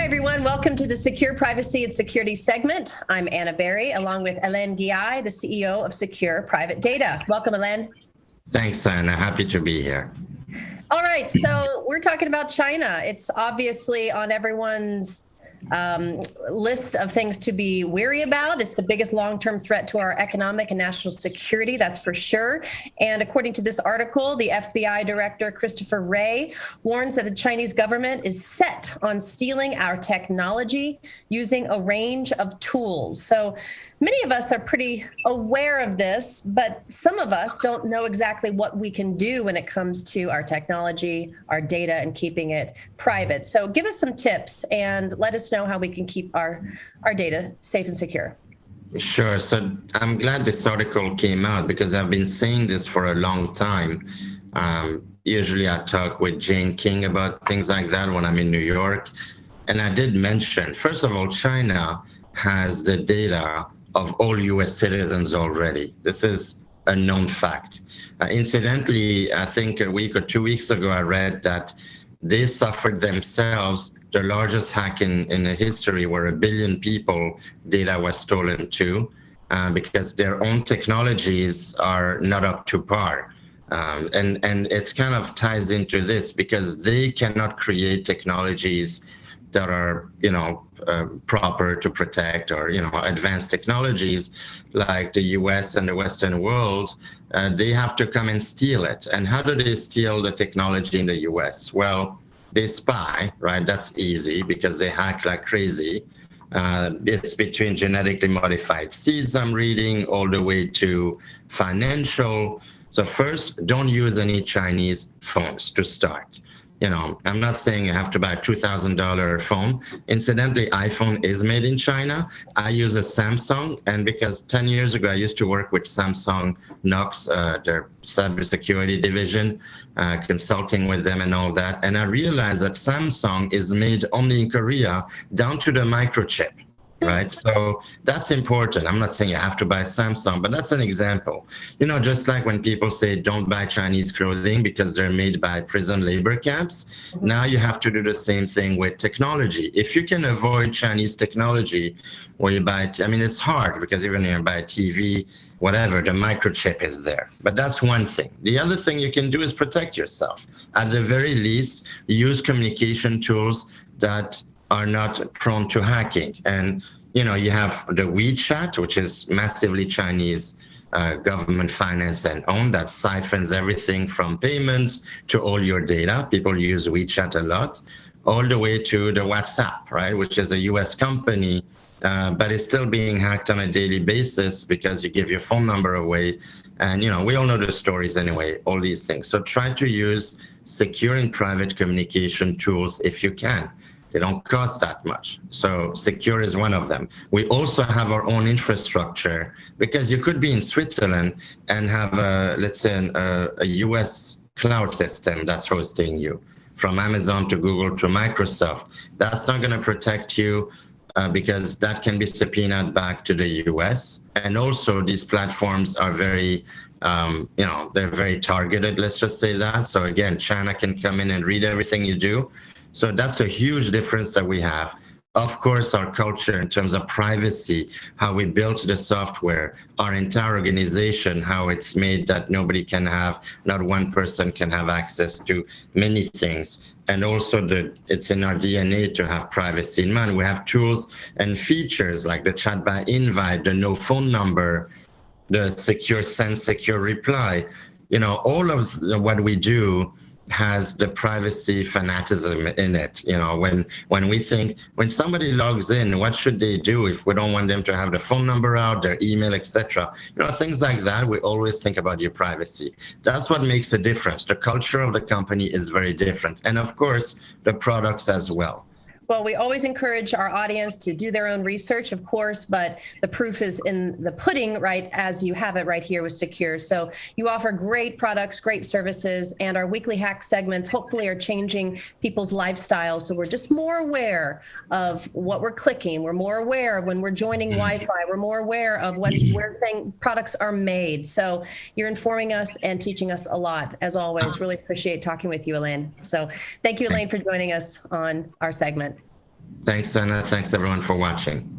everyone. Welcome to the Secure Privacy and Security segment. I'm Anna Berry, along with Alain Ghiai, the CEO of Secure Private Data. Welcome, Alain. Thanks, Anna. Happy to be here. All right, so we're talking about China. It's obviously on everyone's list of things to be wary about. It's the biggest long-term threat to our economic and national security, that's for sure. And according to this article, the FBI Director Christopher Wray warns that the Chinese government is set on stealing our technology using a range of tools. So many of us are pretty aware of this, but some of us don't know exactly what we can do when it comes to our technology, our data, and keeping it private. So give us some tips and let us know how we can keep our data safe and secure. Sure. So I'm glad this article came out because I've been saying this for a long time. Usually I talk with Jane King about things like that when I'm in New York. And I did mention, first of all, China has the data of all US citizens already. This is a known fact. Incidentally, I think a week or 2 weeks ago, I read that they suffered themselves the largest hack in the history where 1 billion people data was stolen to because their own technologies are not up to par. And it's kind of ties into this because they cannot create technologies that are, proper to protect or, advanced technologies like the US and the Western world. They have to come and steal it. And how do they steal the technology in the US? Well, they spy, right? That's easy because they hack like crazy. It's between genetically modified seeds I'm reading all the way to financial. So first, don't use any Chinese phones to start. I'm not saying you have to buy a $2,000 phone. Incidentally, iPhone is made in China. I use a Samsung, and because 10 years ago, I used to work with Samsung Knox, their cybersecurity division, consulting with them and all that. And I realized that Samsung is made only in Korea, down to the microchip. Right. So that's important. I'm not saying you have to buy Samsung, but that's an example. Just like when people say don't buy Chinese clothing because they're made by prison labor camps. Now you have to do the same thing with technology. If you can avoid Chinese technology where you buy, it's hard because even when you buy a TV, whatever, the microchip is there. But that's one thing. The other thing you can do is protect yourself. At the very least, use communication tools that are not prone to hacking. And, you have the WeChat, which is massively Chinese government financed and owned, that siphons everything from payments to all your data. People use WeChat a lot, all the way to the WhatsApp, right, which is a US company, but it's still being hacked on a daily basis because you give your phone number away. And, we all know the stories anyway, all these things. So try to use secure and private communication tools if you can. They don't cost that much. So Secure is one of them. We also have our own infrastructure because you could be in Switzerland and have, let's say, a US cloud system that's hosting you from Amazon to Google to Microsoft. That's not going to protect you because that can be subpoenaed back to the US. And also these platforms are very, they're very targeted, let's just say that. So again, China can come in and read everything you do. So that's a huge difference that we have. Of course, our culture in terms of privacy, how we built the software, our entire organization, how it's made that nobody can have, not one person can have access to many things. And also it's in our DNA to have privacy in mind. We have tools and features like the chat by invite, the no phone number, the secure send, secure reply. All of what we do has the privacy fanaticism in it. When somebody logs in, what should they do if we don't want them to have the phone number out, their email, etc. Things like that. We always think about your privacy. That's what makes a difference. The culture of the company is very different. And of course, the products as well. Well, we always encourage our audience to do their own research, of course, but the proof is in the pudding, right, as you have it right here with Secure. So you offer great products, great services, and our weekly hack segments hopefully are changing people's lifestyles. So we're just more aware of what we're clicking. We're more aware of when we're joining Wi-Fi. We're more aware of where products are made. So you're informing us and teaching us a lot, as always. Really appreciate talking with you, Alain. So thank you, Alain, for joining us on our segment. Thanks, Anna. Thanks, everyone, for watching.